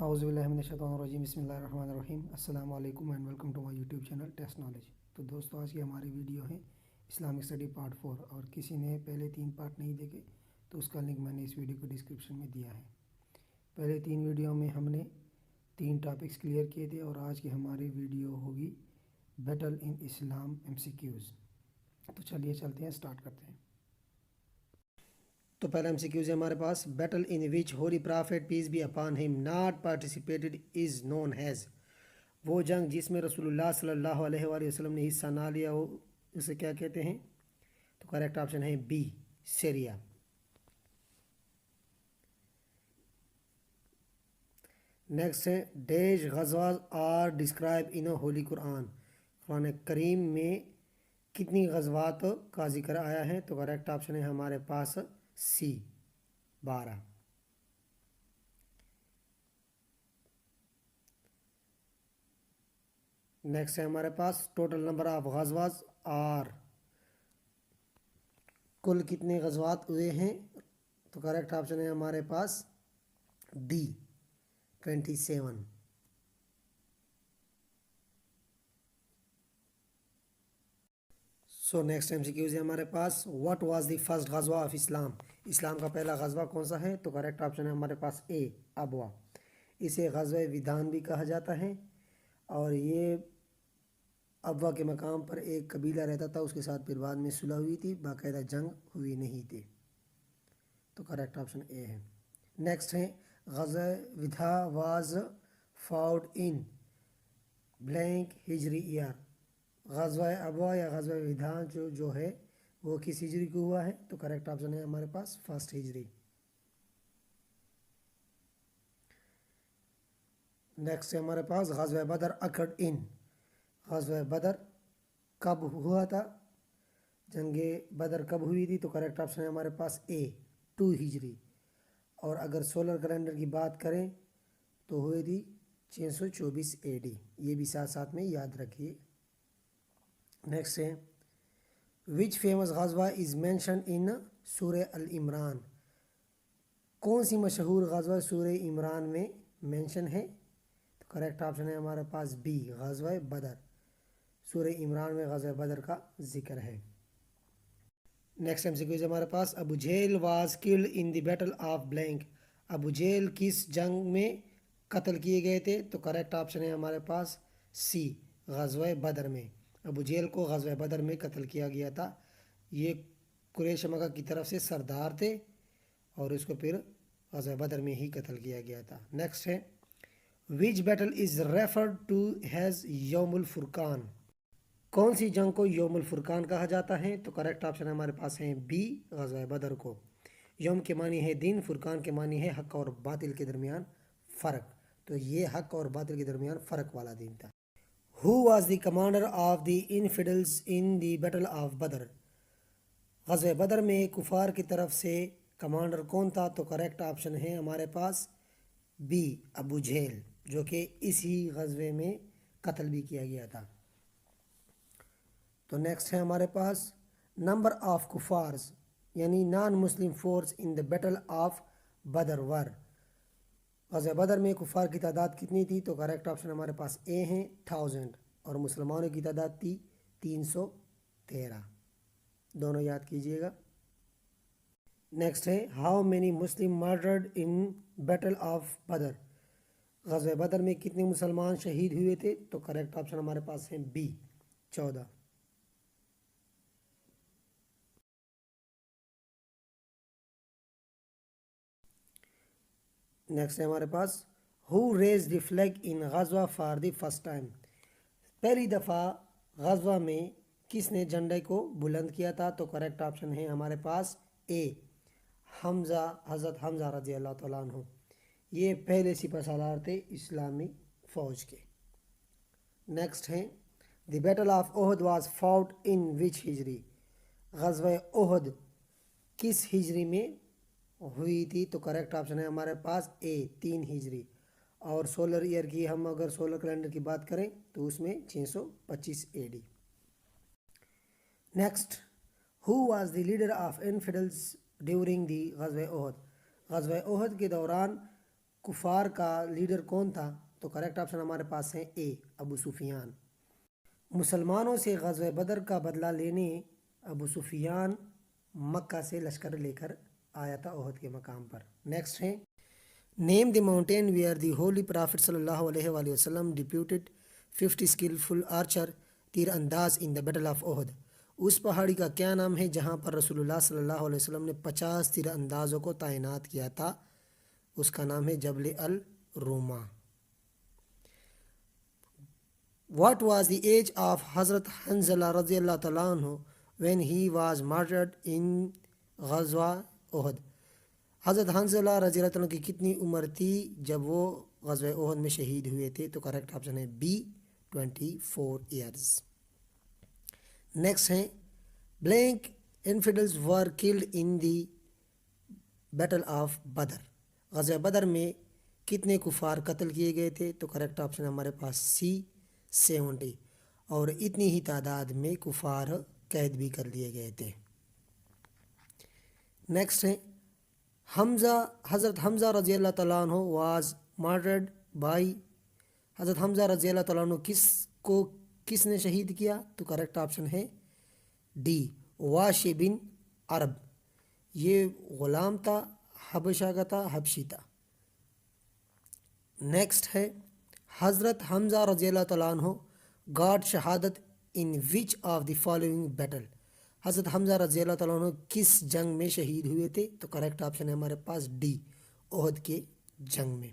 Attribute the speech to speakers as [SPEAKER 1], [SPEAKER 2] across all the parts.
[SPEAKER 1] اعوذ باللہ من الشیطان الرجیم بسم اللہ الرحمن الرحیم السلام علیکم and welcome to my YouTube channel test knowledge. تو دوستو آج کی ہماری ویڈیو ہے اسلامک اسٹڈی پارٹ 4، اور کسی نے پہلے 3 پارٹ نہیں دیکھے تو اس کا لنک میں نے اس ویڈیو کو ڈسکرپشن میں دیا ہے۔ پہلے 3 ویڈیو میں ہم نے 3 ٹاپکس کلیئر کیے تھے، اور آج کی ہماری ویڈیو ہوگی بیٹل ان اسلام MCQs۔ تو چلیے چلتے ہیں، سٹارٹ کرتے ہیں۔ تو پہلا MCQs ہے ہمارے پاس، battle in which holy prophet peace be upon him not participated is known as. وہ جنگ جس میں رسول اللہ صلی اللہ علیہ وآلہ وسلم نے حصہ نہ لیا ہو اسے کیا کہتے ہیں؟ تو کریکٹ آپشن ہے بی، سیریا۔ نیکسٹ ہے ڈیش غزواز are described in holy Quran. قرآن کریم میں کتنی غزوات کا ذکر آیا ہے؟ تو کریکٹ آپشن ہے ہمارے پاس سی، 12۔ نیکسٹ ہے ہمارے پاس ٹوٹل نمبر آف غزواز آر، کل کتنے غزوات ہوئے ہیں؟ تو کریکٹ آپشن ہے ہمارے پاس ڈی، 27۔ سو نیکسٹ MCQs ہے ہمارے پاس، واٹ واز دی فرسٹ غزوہ آف اسلام۔ اسلام کا پہلا غزوہ کون سا ہے؟ تو کریکٹ آپشن ہے ہمارے پاس اے، ابوا۔ اسے غزوہ ودان بھی کہا جاتا ہے، اور یہ ابوا کے مقام پر ایک قبیلہ رہتا تھا، اس کے ساتھ پھر بعد میں صلح ہوئی تھی، باقاعدہ جنگ ہوئی نہیں تھی۔ تو کریکٹ آپشن اے ہے۔ نیکسٹ ہے غزوہ ودھا واز فاؤٹ ان بلینک ہجری ایئر۔ غزوہ ابوا یا غزوہ ودھا جو ہے وہ کس ہجری کو ہوا ہے؟ تو کریکٹ آپشن ہے ہمارے پاس فرسٹ ہجری۔ نیکسٹ ہے ہمارے پاس غزوہ بدر اکرڈ ان۔ غزوہ بدر کب ہوا تھا؟ جنگ بدر کب ہوئی تھی؟ تو کریکٹ آپشن ہے ہمارے پاس اے، 2 ہجری۔ اور اگر سولر کیلنڈر کی بات کریں تو ہوئی تھی 624 AD۔ یہ بھی ساتھ ساتھ میں یاد رکھیے۔ نیکسٹ ہے وچ فیمس غزوہ از مینشن ان سورہ العمران۔ کون سی مشہور غزوہ سورہ عمران میں مینشن ہے؟ تو کریکٹ آپشن ہے ہمارے پاس بی، غزوہ بدر۔ سورہ عمران میں غزوہ بدر کا ذکر ہے۔ نیکسٹ MCQ ہے ہمارے پاس، Abu Jahl was killed in the battle of blank. ابو جہل کس جنگ میں قتل کیے گئے تھے؟ تو کریکٹ آپشن ہے ہمارے پاس سی، غزوہ بدر میں۔ ابو جہل کو غزوہ بدر میں قتل کیا گیا تھا۔ یہ قریش مکہ کی طرف سے سردار تھے، اور اس کو پھر غزوہ بدر میں ہی قتل کیا گیا تھا۔ نیکسٹ ہے which battle is referred to as یوم الفرقان۔ کون سی جنگ کو یوم الفرقان کہا جاتا ہے؟ تو کریکٹ آپشن ہمارے پاس ہے بی، غزوہ بدر کو۔ یوم کے معنی ہے دن، فرقان کے معنی ہے حق اور باطل کے درمیان فرق، تو یہ حق اور باطل کے درمیان فرق والا دن تھا۔ Who was the commander of the infidels in the battle of بدر۔ غزوہ بدر میں کفار کی طرف سے کمانڈر کون تھا؟ تو کریکٹ آپشن ہے ہمارے پاس بی، ابو جہل، جو کہ اسی غزوے میں قتل بھی کیا گیا تھا۔ تو نیکسٹ ہے ہمارے پاس نمبر آف کفارز یعنی non Muslim force in the battle of Badr were. غزوہ بدر میں کفار کی تعداد کتنی تھی؟ تو کریکٹ آپشن ہمارے پاس اے ہیں، 1000، اور مسلمانوں کی تعداد تھی 313۔ دونوں یاد کیجئے گا۔ نیکسٹ ہے how many Muslim murdered in battle of Badr. غزوہ بدر میں کتنے مسلمان شہید ہوئے تھے؟ تو کریکٹ آپشن ہمارے پاس ہیں بی، 14۔ نیکسٹ ہے ہمارے پاس ہو ریز دی فلیگ ان غزوہ فار دی فرسٹ ٹائم۔ پہلی دفعہ غزوہ میں کس نے جھنڈے کو بلند کیا تھا؟ تو کریکٹ آپشن ہے ہمارے پاس اے، حمزہ، حضرت حمزہ رضی اللہ تعالیٰ عنہ۔ یہ پہلے سپہ سالار تھے اسلامی فوج کے۔ نیکسٹ ہے the battle of Uhud was fought ان وچ ہجری۔ غزوہ احد کس ہجری میں ہوئی تھی؟ تو کریکٹ آپشن ہے ہمارے پاس اے، 3 ہجری۔ اور سولر ایئر کی ہم اگر سولر کیلنڈر کی بات کریں تو اس میں 625 AD۔ Next who was the leader of infidels during the غزوہ احد۔ غزوہ احد کے دوران کفار کا لیڈر کون تھا؟ تو کریکٹ آپشن ہمارے پاس ہے اے ابو سفیان۔ مسلمانوں سے غزوہ بدر کا بدلہ لینے ابو سفیان مکہ سے لشکر لے کر آیا تھا احد کے مقام پر۔ نیکسٹ ہے name the mountain where the holy prophet صلی اللہ علیہ وآلہ وسلم ڈپیوٹڈ 50 اسکلفل آرچر تیر انداز ان دا بیٹل آف احد۔ اس پہاڑی کا کیا نام ہے جہاں پر رسول اللہ صلی اللہ علیہ وسلم نے 50 تیر اندازوں کو تعینات کیا تھا؟ اس کا نام ہے جبل الروما۔ What was the age of حضرت حنزلہ رضی اللہ تعالیٰ عنہ when he was martyred in غزوہ احد؟ حضرت حنزلہ رضی اللہ تعالیٰ کی کتنی عمر تھی جب وہ غزوہ احد میں شہید ہوئے تھے؟ تو کریکٹ آپشن ہے بی 24 ایئرز۔ نیکسٹ ہے blank infidels were killed in the battle of Badr. غزوہ بدر میں کتنے کفار قتل کیے گئے تھے؟ تو کریکٹ آپشن ہمارے پاس سی 70، اور اتنی ہی تعداد میں کفار قید بھی کر لیے گئے تھے۔ نیکسٹ ہے حضرت حمزہ رضی اللہ تعالیٰ عنہ واز مارٹرڈ بائی۔ حضرت حمزہ رضی اللہ تعالیٰ عنہ کس نے شہید کیا؟ تو کریکٹ آپشن ہے ڈی واشی بن عرب۔ یہ غلام تھا، حبشہ کا تھا، حبشی تھا۔ نیکسٹ ہے حضرت حمزہ رضی اللہ تعالیٰ عنہ گاٹ شہادت in which of the following battle. حضرت حمزہ رضی اللہ تعالیٰ عنہ کس جنگ میں شہید ہوئے تھے؟ تو کریکٹ آپشن ہے ہمارے پاس ڈی احد کے جنگ میں۔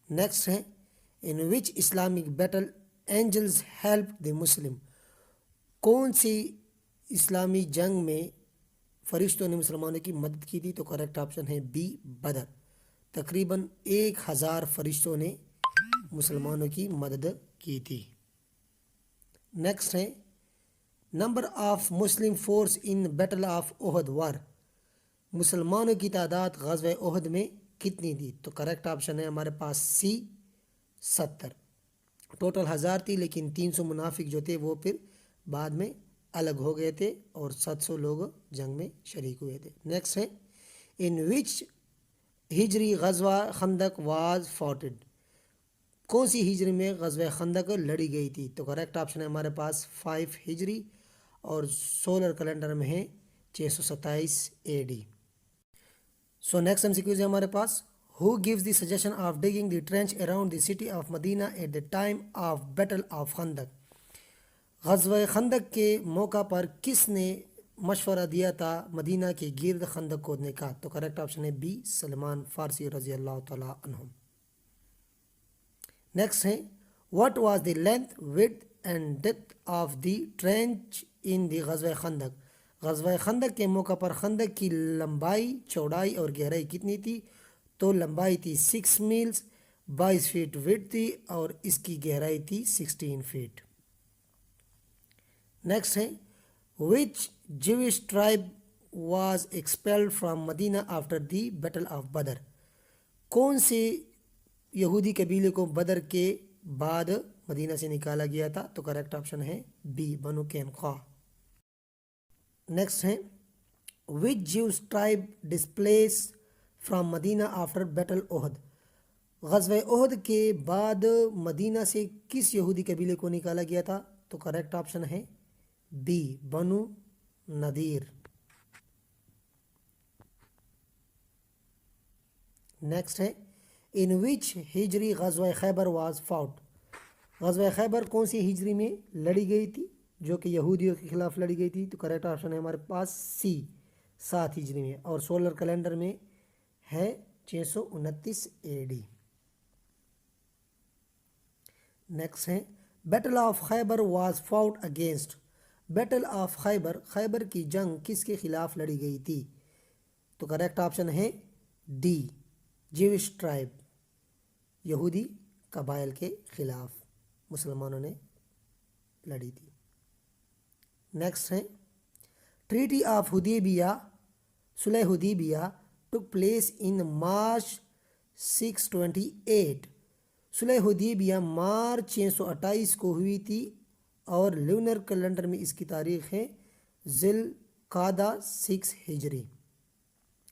[SPEAKER 1] نیکسٹ ہے in which Islamic battle angels help the Muslim. کون سی اسلامی جنگ میں فرشتوں نے مسلمانوں کی مدد کی تھی؟ تو کریکٹ آپشن ہے بی بدر۔ تقریباً 1000 فرشتوں نے مسلمانوں کی مدد کی تھی۔ نیکسٹ ہے number of Muslim force in battle of Uhud were. مسلمانوں کی تعداد غزوہ احد میں کتنی تھی؟ تو کریکٹ آپشن ہے ہمارے پاس سی 70۔ ٹوٹل 1000 تھی، لیکن 300 منافق جو تھے وہ پھر بعد میں الگ ہو گئے تھے اور 700 لوگ جنگ میں شریک ہوئے تھے۔ نیکسٹ ہے ان وچ ہجری غزوہ خندق واز فاٹڈ۔ کون سی ہجری میں غزوہ خندق لڑی گئی تھی؟ تو کریکٹ آپشن ہے ہمارے پاس 5 ہجری، اور سولر کیلنڈر میں ہے 627 AD۔ So next M C Qs ہے ہمارے پاس who gives the suggestion of digging the trench around the city of Medina at the time of battle of Khandaq. غزوہ خندق کے موقع پر کس نے مشورہ دیا تھا مدینہ کے گرد خندق کھودنے کا؟ تو کریکٹ آپشن ہے بی سلمان فارسی رضی اللہ تعالیٰ عنہ۔ نیکسٹ ہے what was the length width and depth of the trench in the غزوہ خندق۔ غزوہ خندق کے موقع پر خندق کی لمبائی، چوڑائی اور گہرائی کتنی تھی؟ تو لمبائی تھی 6 میلز، 22 فیٹ وڈتھ تھی، اور اس کی گہرائی تھی 16 فیٹ۔ نیکسٹ ہے which Jews tribe was expelled from Medina after the battle of Badr. کون سے یہودی قبیلے کو بدر کے بعد مدینہ سے نکالا گیا تھا؟ تو کریکٹ آپشن ہے بی بنو قینقاع۔ نیکسٹ ہے which Jews tribe displace from Medina after battle Uhud. غزوہ احد کے بعد مدینہ سے کس یہودی قبیلے کو نکالا گیا تھا؟ تو کریکٹ آپشن ہے بی بنو نذیر۔ نیکسٹ ہے ان وچ ہجری غزوہ خیبر واز فاؤٹ۔ غزوہ خیبر کون سی ہجری میں لڑی گئی تھی جو کہ یہودیوں کے خلاف لڑی گئی تھی؟ تو کریکٹ آپشن ہے ہمارے پاس سی 7 ہجری میں، اور سولر کیلنڈر میں ہے 629 AD۔ نیکسٹ ہے battle of Khaibar was fought against. Battle of Khaibar, خیبر کی جنگ کس کے خلاف لڑی گئی تھی؟ تو کریکٹ آپشن ہے ڈی جیوش ٹرائب، یہودی قبائل کے خلاف مسلمانوں نے لڑی تھی۔ نیکسٹ ہے ٹریٹی آف حدیبیہ، صلح حدیبیہ ٹک پلیس ان مارچ 628۔ صلح حدیبیہ مارچ 628 کو ہوئی تھی، اور لونر کیلنڈر میں اس کی تاریخ ہے ذی القعدہ 6 ہجری۔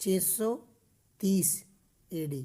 [SPEAKER 1] 630 AD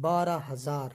[SPEAKER 1] 12,000,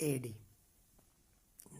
[SPEAKER 1] AD।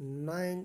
[SPEAKER 1] 9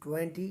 [SPEAKER 1] 20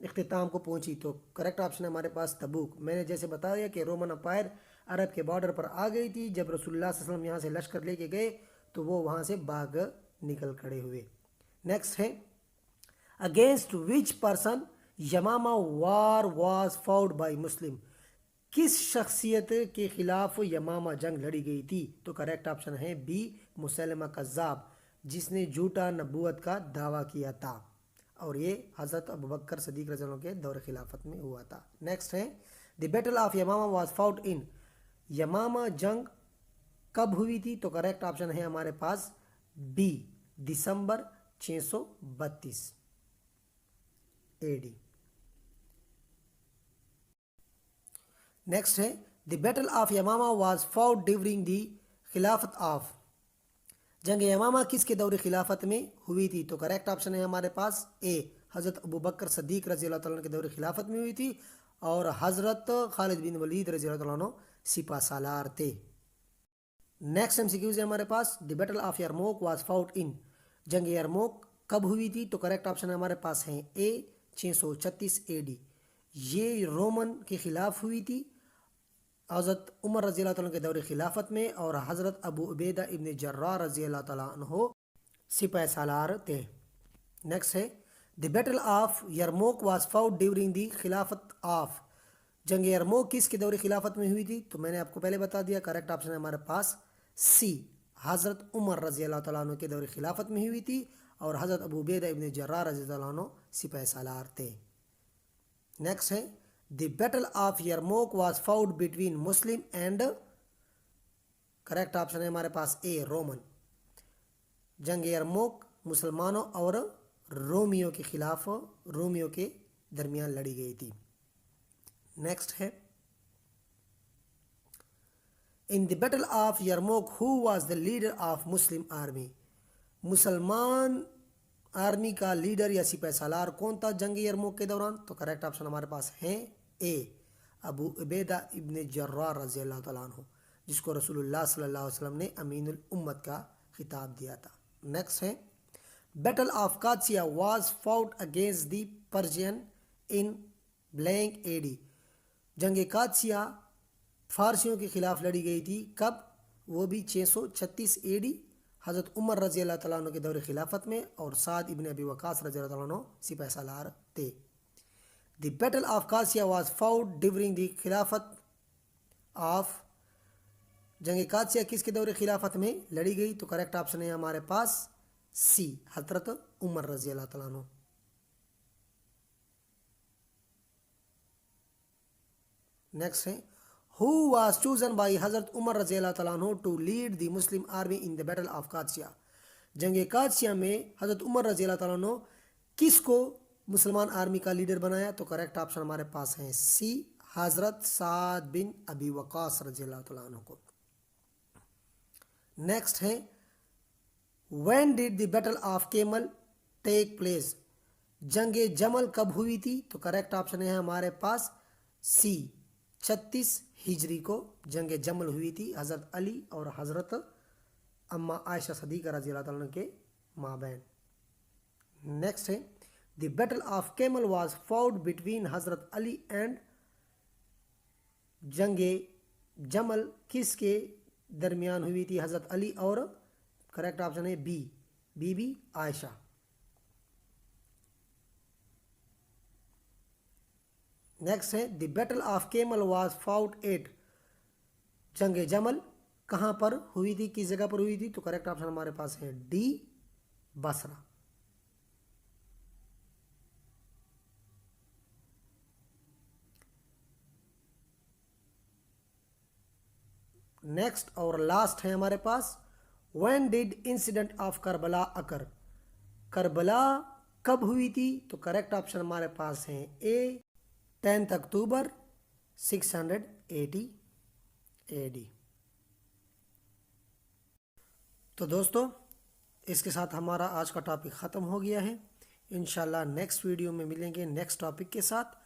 [SPEAKER 1] اختتام کو پہنچی، تو کریکٹ آپشن ہے ہمارے پاس تبوک۔ میں نے جیسے بتایا کہ رومن امپائر عرب کے بارڈر پر آ گئی تھی، جب رسول اللہ صلی اللہ علیہ وسلم یہاں سے لشکر لے کے گئے تو وہ وہاں سے بھاگ نکل کھڑے ہوئے۔ نیکسٹ ہے against which person Yamamah war was fought by Muslim, کس شخصیت کے خلاف یمامہ جنگ لڑی گئی تھی؟ تو کریکٹ آپشن ہے بی مسلمہ کذاب، جس نے جھوٹا نبوت کا دعویٰ کیا تھا، اور یہ حضرت ابوبکر صدیق رضی اللہ عنہ کے دور خلافت میں ہوا تھا۔ نیکسٹ ہے the battle of Yamamah was fought in, یمامہ جنگ کب ہوئی تھی؟ تو کریکٹ آپشن ہے ہمارے پاس بی دسمبر 632 AD۔ نیکسٹ ہے the battle of Yamamah was fought during the خلافت آف، جنگ یمامہ کس کے دور خلافت میں ہوئی تھی؟ تو کریکٹ آپشن ہے ہمارے پاس اے حضرت ابوبکر صدیق رضی اللہ تعالیٰ عنہ کے دور خلافت میں ہوئی تھی، اور حضرت خالد بن ولید رضی اللہ تعالیٰ عنہ سپہ سالار تھے۔ نیکسٹ MCQز ہے ہمارے پاس دی battle of Yarmouk was fought ان، جنگ یرموک کب ہوئی تھی؟ تو کریکٹ آپشن ہمارے پاس ہیں اے 636 AD، یہ رومن کے خلاف ہوئی تھی حضرت عمر رضی اللہ تعالیٰ عنہ کے دور خلافت میں، اور حضرت ابو عبیدہ ابن جراح رضی اللہ تعالیٰ عنہ سپہ سالار تھے۔ نیکسٹ ہے the battle of Yarmouk was fought during the خلافت آف، جنگ یرموک کس کے دور خلافت میں ہوئی تھی؟ تو میں نے آپ کو پہلے بتا دیا، کریکٹ آپشن ہے ہمارے پاس سی حضرت عمر رضی اللہ تعالیٰ عنہ کے دور خلافت میں ہوئی تھی، اور حضرت ابو عبیدہ ابن جراح رضی اللہ عنہ سپہ سالار تھے۔ نیکسٹ ہے the battle of Yarmouk was fought between Muslim and, correct option ہے ہمارے پاس اے رومن، جنگ یرموک مسلمانوں اور رومیوں کے خلاف، رومیوں کے درمیان لڑی گئی تھی۔ نیکسٹ ہے in the battle of Yarmouk who was the leader of Muslim army, مسلمان آرمی کا لیڈر یا سپہ سالار کون تھا جنگ یرموک کے دوران؟ تو کریکٹ آپشن ہمارے پاس ہیں اے ابو عبیدہ ابن جراح رضی اللہ تعالیٰ عنہ، جس کو رسول اللہ صلی اللہ علیہ وسلم نے امین الامت کا خطاب دیا تھا۔ نیکسٹ ہے battle of Qadisiyyah was fought against the Persian in blank AD، جنگ قادسیہ فارسیوں کے خلاف لڑی گئی تھی، کب؟ وہ بھی 636 AD، حضرت عمر رضی اللہ تعالیٰ عنہ کے دور خلافت میں، اور سعد ابن ابی وقاص رضی اللہ تعالیٰ عنہ سپہ سالار تھے۔ The battle of Qadisiyyah was fought during the خلافت آف، جنگ قادسیہ کس کے دور خلافت میں لڑی گئی؟ تو کریکٹ آپشن ہے ہمارے پاس سی حضرت عمر رضی اللہ تعالیٰ عنہ۔ نیکسٹ ہے who was chosen by حضرت عمر رضی اللہ تعالیٰ عنہ to lead the Muslim army in the battle of Qadisiyyah, جنگ قادسیہ میں حضرت عمر رضی اللہ تعالیٰ عنہ کس کو مسلمان آرمی کا لیڈر بنایا؟ تو کریکٹ آپشن ہمارے پاس ہیں سی حضرت سعد بن ابی وقاص رضی اللہ تعالیٰ عنہ کو۔ نیکسٹ ہے when did the battle of camel take place، جنگ جمل کب ہوئی تھی؟ تو کریکٹ آپشن ہے ہمارے پاس سی 36 ہجری کو جنگ جمل ہوئی تھی، حضرت علی اور حضرت اما عائشہ صدیقہ رضی اللہ تعالیٰ عنہ کے مابین۔ نیکسٹ ہے the battle of Camel was fought between حضرت علی اینڈ، جنگ جمل کس کے درمیان ہوئی تھی؟ حضرت علی اور، کریکٹ آپشن ہے بی بی بی عائشہ۔ نیکسٹ ہے the battle of Camel was fought at, جنگ جمل کہاں پر ہوئی تھی، کس جگہ پر ہوئی تھی؟ تو کریکٹ آپشن ہمارے پاس ہے ڈی بصرہ۔ نیکسٹ اور لاسٹ ہے ہمارے پاس when did incident of Karbala occur، Karbala کب ہوئی تھی؟ تو کریکٹ آپشن ہمارے پاس ہیں اے 10 اکتوبر 680 AD۔ تو دوستو اس کے ساتھ ہمارا آج کا ٹاپک ختم ہو گیا ہے، انشاءاللہ نیکسٹ ویڈیو میں ملیں گے نیکسٹ ٹاپک کے ساتھ،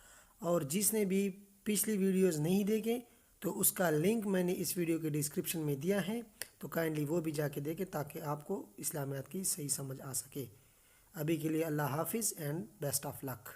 [SPEAKER 1] اور جس نے بھی پچھلی ویڈیوز نہیں دیکھیں تو اس کا لنک میں نے اس ویڈیو کے ڈسکرپشن میں دیا ہے، تو کائنڈلی وہ بھی جا کے دیکھیں تاکہ آپ کو اسلامیات کی صحیح سمجھ آ سکے۔ ابھی کے لیے اللہ حافظ اینڈ بیسٹ آف لک۔